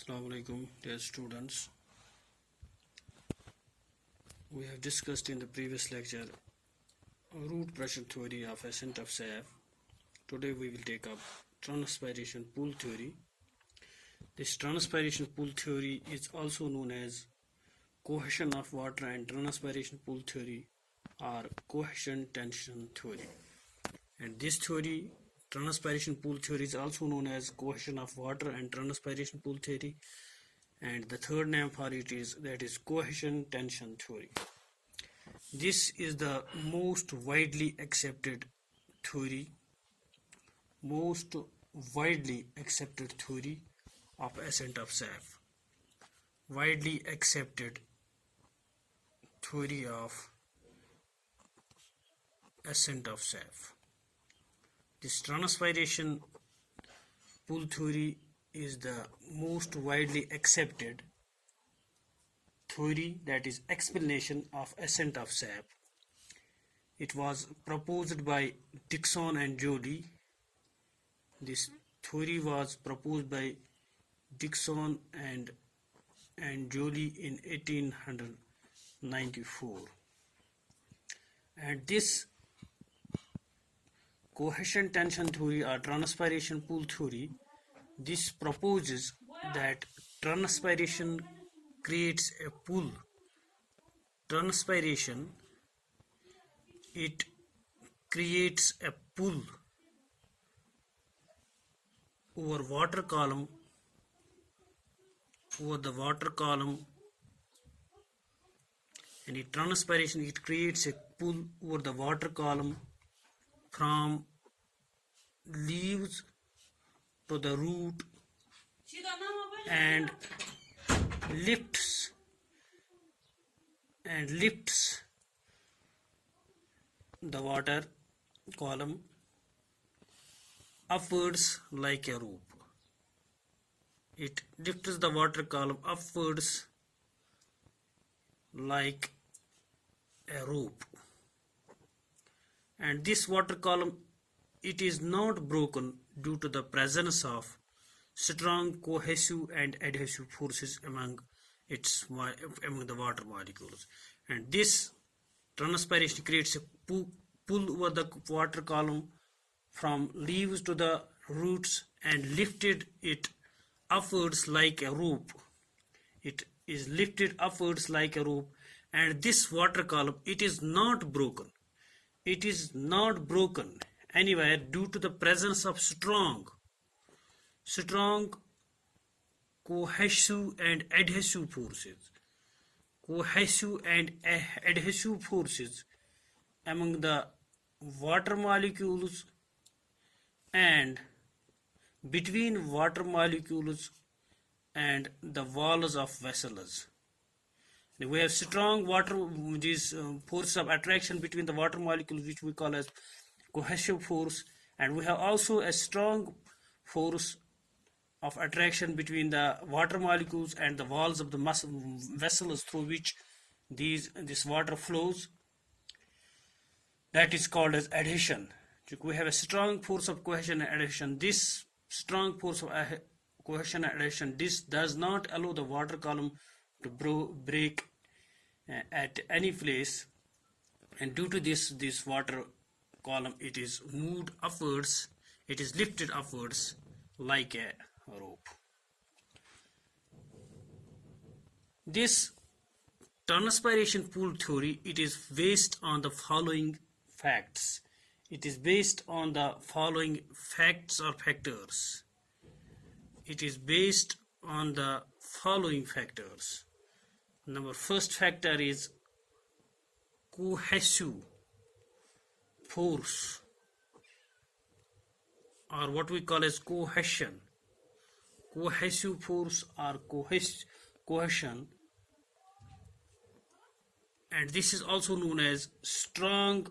Assalamu alaikum, dear students. We have discussed in the previous lecture root pressure theory of ascent of sap. Today we will take up transpiration pool theory. This transpiration pool theory is also known as cohesion of water and transpiration pool theory or cohesion tension theory. And this theory, transpiration pool theory, is also known as cohesion of water and transpiration pool theory, and the third name for it is cohesion tension theory. This is the most widely accepted theory of ascent of sap. Widely accepted theory of ascent of sap. This transpiration pool theory is the most widely accepted theory, that is explanation of ascent of sap. It was proposed by Dickson and Joly. This theory was proposed by Dickson and Joly in 1894. And this cohesion tension theory or transpiration pool theory, this proposes that transpiration creates a pool. Transpiration, it creates a pull over the water column, and in transpiration it creates a pull over the water column from leaves to the root and lifts the water column upwards like a rope. It lifts the water column upwards like a rope. And this water column, it is not broken due to the presence of strong cohesive and adhesive forces among the water molecules. And this transpiration creates a pull over the water column from leaves to the roots and lifted it upwards like a rope. It is lifted upwards like a rope, and this water column, it is not broken. It is not broken anywhere due to the presence of strong cohesive and adhesive forces among the water molecules and between water molecules and the walls of vessels. We have strong forces of attraction between the water molecules, which we call as cohesive force, and we have also a strong force of attraction between the water molecules and the walls of the vessels through which this water flows. That is called as adhesion. We have a strong force of cohesion and adhesion. This strong force of cohesion and adhesion, this does not allow the water column to break at any place, and due to this water column, it is moved upwards, it is lifted upwards like a rope. This transpiration pool theory, it is based on the following facts. It is based on the following facts or factors. It is based on the following factors. First factor is cohesive force, or what we call as cohesion. Cohesive force or cohesion, and this is also known as strong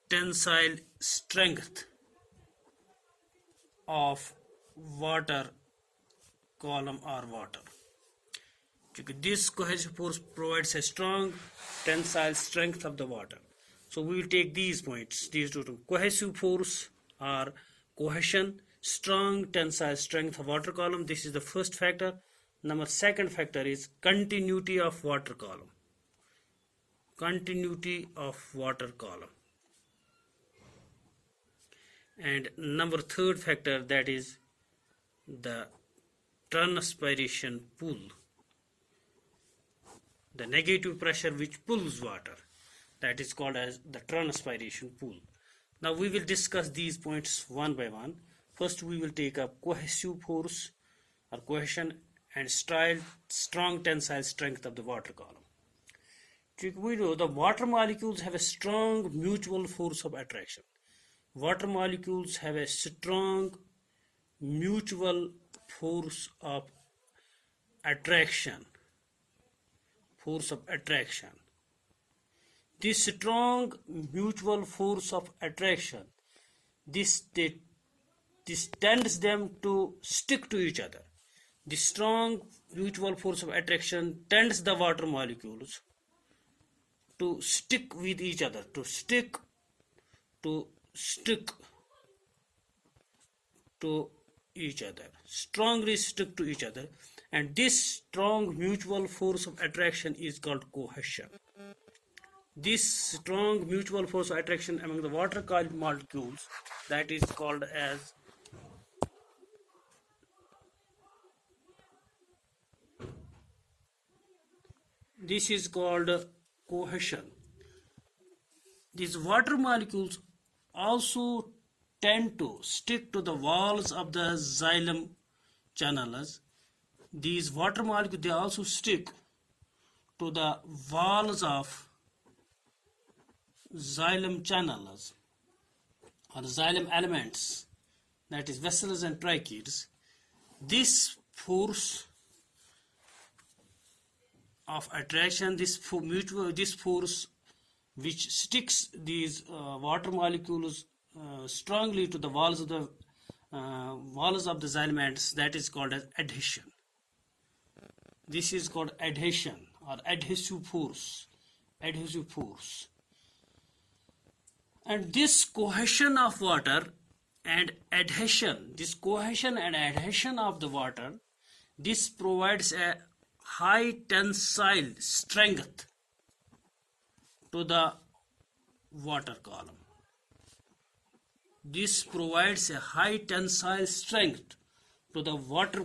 tensile strength of water column or water. This cohesive force provides a strong tensile strength of the water. So we will take these points, these two: cohesive force or cohesion, strong tensile strength of water column. This is the first factor. Number second factor is continuity of water column. Continuity of water column. And number third factor, that is the transpiration pull, the negative pressure which pulls water, that is called as the transpiration pull. Now we will discuss these points one by one. First we will take up cohesive force or cohesion and strong tensile strength of the water column. We know the water molecules have a strong mutual force of attraction. Water molecules have a strong mutual force of attraction. This strong mutual force of attraction, this tends them to stick to each other. The strong mutual force of attraction tends the water molecules to stick with each other, to stick to each other, strongly stick to each other, and this strong mutual force of attraction is called cohesion. This strong mutual force of attraction among the water molecules, that is called as cohesion. These water molecules also tend to stick to the walls of the xylem channels. These water molecules, they also stick to the walls of xylem channels or xylem elements, that is vessels and tracheids. This force of attraction, this force which sticks these water molecules strongly to the walls of the xylem ends, that is called as adhesion. This is called adhesion or adhesive force. And this cohesion of water and adhesion, of the water, this provides a high tensile strength to the water column. This provides a high tensile strength to the water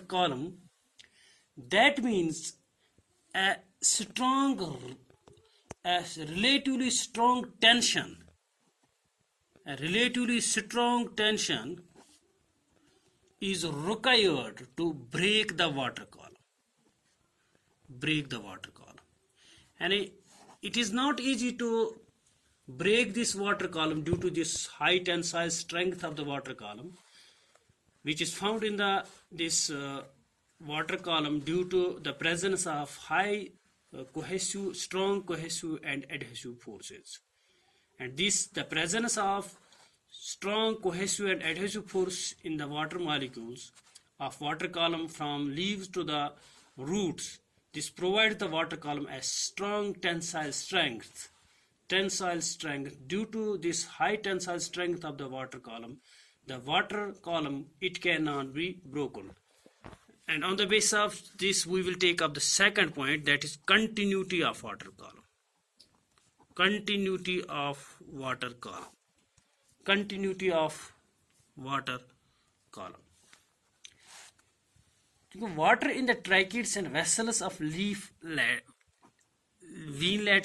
column. That means a relatively strong tension is required to break the water column. And it is not easy to break this water column due to this high tensile strength of the water column, which is found in this water column due to the presence of high strong cohesive and adhesive forces. And the presence of strong cohesive and adhesive force in the water molecules of water column from leaves to the roots, this provides the water column a strong tensile strength. Due to this high tensile strength of the water column, it cannot be broken. And on the basis of this, we will take up the second point, that is continuity of water column. Continuity of water column. Water in the tracheids and vessels of veinlets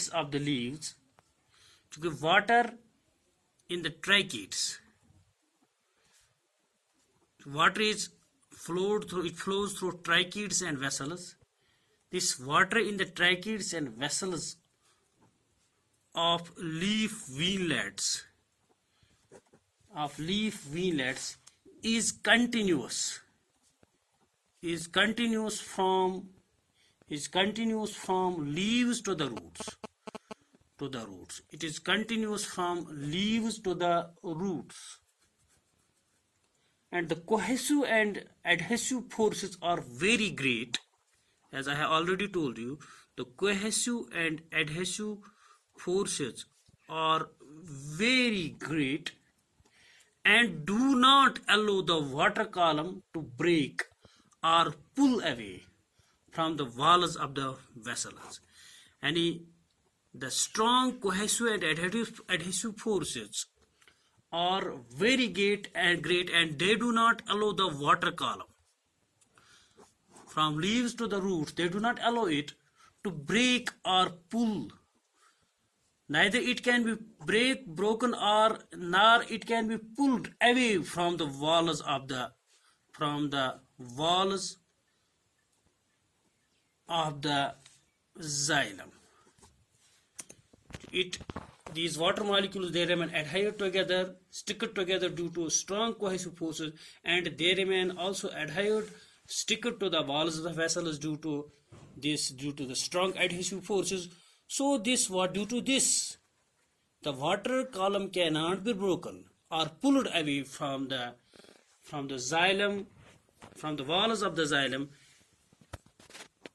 of the leaves. Water in the tracheids, flows through tracheids and vessels. This water in the tracheids and vessels of leaf veinlets is continuous from leaves to the roots. It is continuous from leaves to the roots. And the cohesive and adhesive forces are very great. As I have already told you, the cohesive and adhesive forces are very great, and do not allow the water column to break or pull away from the walls of the vessels. The strong cohesive and adhesive forces are very great and they do not allow the water column from leaves to the roots, they do not allow it to break or pull. Neither it can be broken or nor it can be pulled away from the walls of the xylem. These water molecules, they remain adhered together, stick together due to strong cohesive forces, and they remain also adhered, stick to the walls of the vessels due to the strong adhesive forces. So due to this, the water column cannot be broken or pulled away from the xylem, from the walls of the xylem,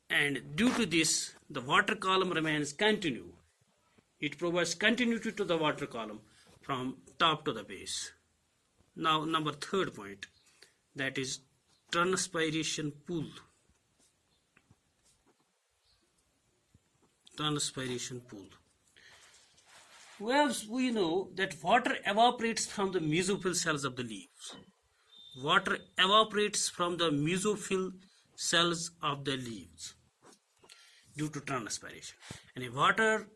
and due to this, the water column remains continuous. It provides continuity to the water column from top to the base. Now, number third point, that is transpiration pool. Transpiration pool. Well, we know that water evaporates from the mesophyll cells of the leaves. Water evaporates from the mesophyll cells of the leaves due to transpiration. And water,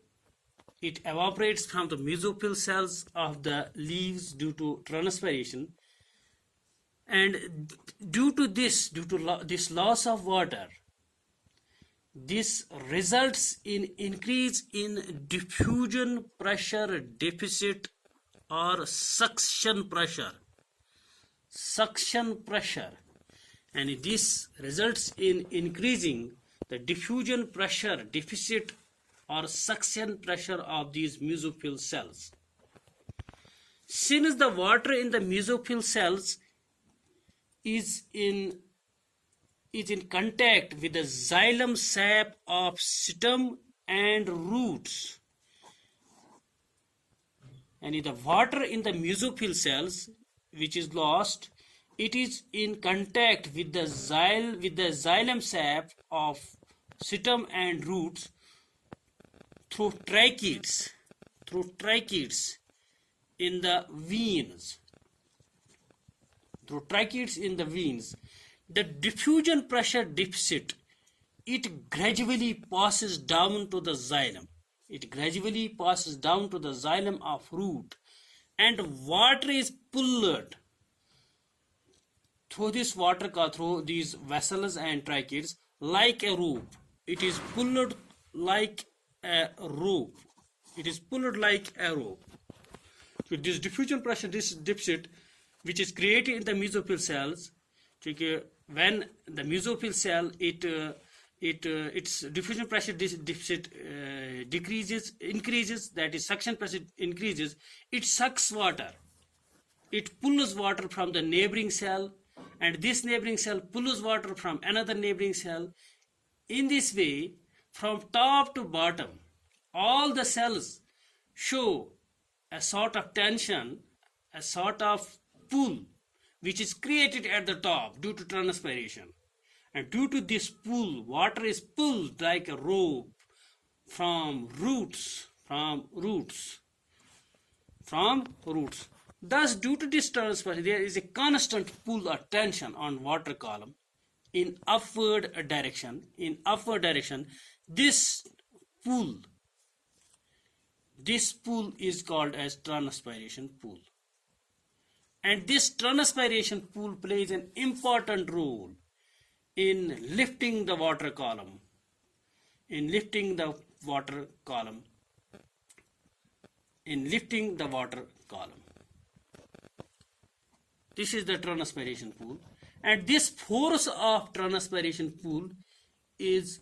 it evaporates from the mesophyll cells of the leaves due to transpiration, and due to this loss of water, this results in increase in diffusion pressure deficit or suction pressure, and this results in increasing the diffusion pressure deficit or suction pressure of these mesophyll cells. Since the water in the mesophyll cells is in contact with the xylem sap of stem and roots, and the water in the mesophyll cells which is lost, it is in contact with the xylem sap of stem and roots through tracheids in the veins. The diffusion pressure deficit, it gradually passes down to the xylem. Of root, and water is pulled through through these vessels and tracheids like a rope. It is pulled like a rope. So this diffusion pressure, this deficit, which is created in the mesophyll cells, when the mesophyll cell its diffusion pressure deficit increases, that is suction pressure increases, it sucks water. It pulls water from the neighboring cell, and this neighboring cell pulls water from another neighboring cell. In this way, from top to bottom, all the cells show a sort of tension, a sort of pull, which is created at the top due to transpiration. And due to this pull, water is pulled like a rope from roots. Thus, due to this transpiration, there is a constant pull or tension on water column in upward direction. This pull is called as transpiration pull. And this transpiration pool plays an important role in lifting the water column. This is the transpiration pool, and this force of transpiration pool is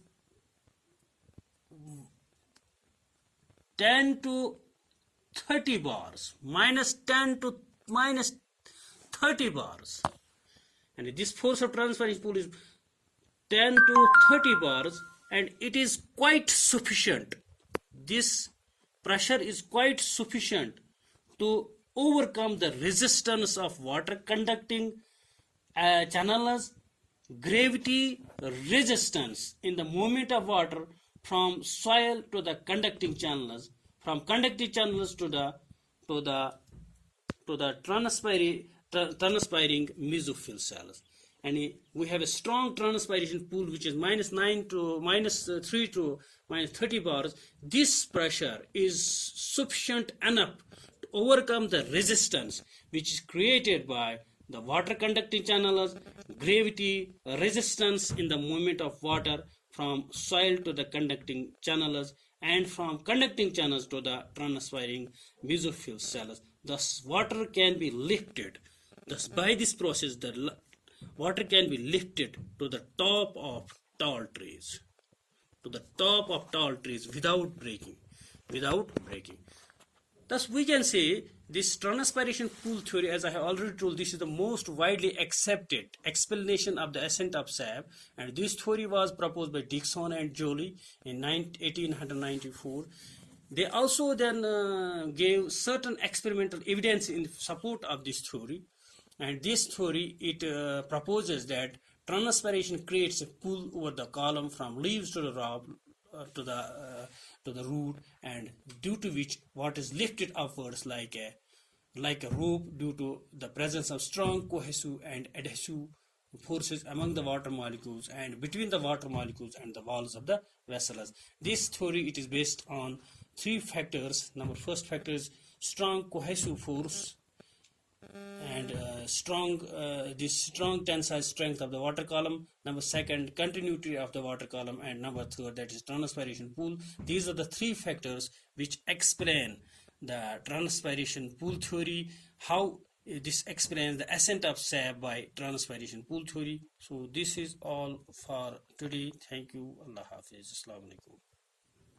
10 to 30 bars, minus 10 to minus 30 bars, and this force of transpiration pool is 10 to 30 bars, and it is quite sufficient. This pressure is quite sufficient to overcome the resistance of water conducting channels, gravity resistance in the movement of water from soil to the conducting channels, from conducting channels to the transpiring mesophyll cells. And we have a strong transpiration pool which is -9 to -3 to -30 bars. This pressure is sufficient enough to overcome the resistance which is created by the water conducting channels, gravity resistance in the movement of water from soil to the conducting channels, and from conducting channels to the transpiring mesophyll cells. Thus, water can be lifted. Thus, by this process, the water can be lifted to the top of tall trees, without breaking. Thus, we can say this transpiration pool theory, as I have already told, this is the most widely accepted explanation of the ascent of sap, and this theory was proposed by Dickson and Joly in 1894. They also then gave certain experimental evidence in support of this theory, and this theory it proposes that transpiration creates a pull over the column from leaves to the root, to the root, and due to which water is lifted upwards like a rope due to the presence of strong cohesive and adhesive forces among the water molecules and between the water molecules and the walls of the vessels. This theory it is based on three factors. First factor is strong cohesive force and this strong tensile strength of the water column. Second, continuity of the water column, and third, that is transpiration pool. These are the three factors which explain the transpiration pool theory, how this explains the ascent of sap by transpiration pool theory. So this is all for today. Thank you. Allah Hafiz. Assalamu alaikum.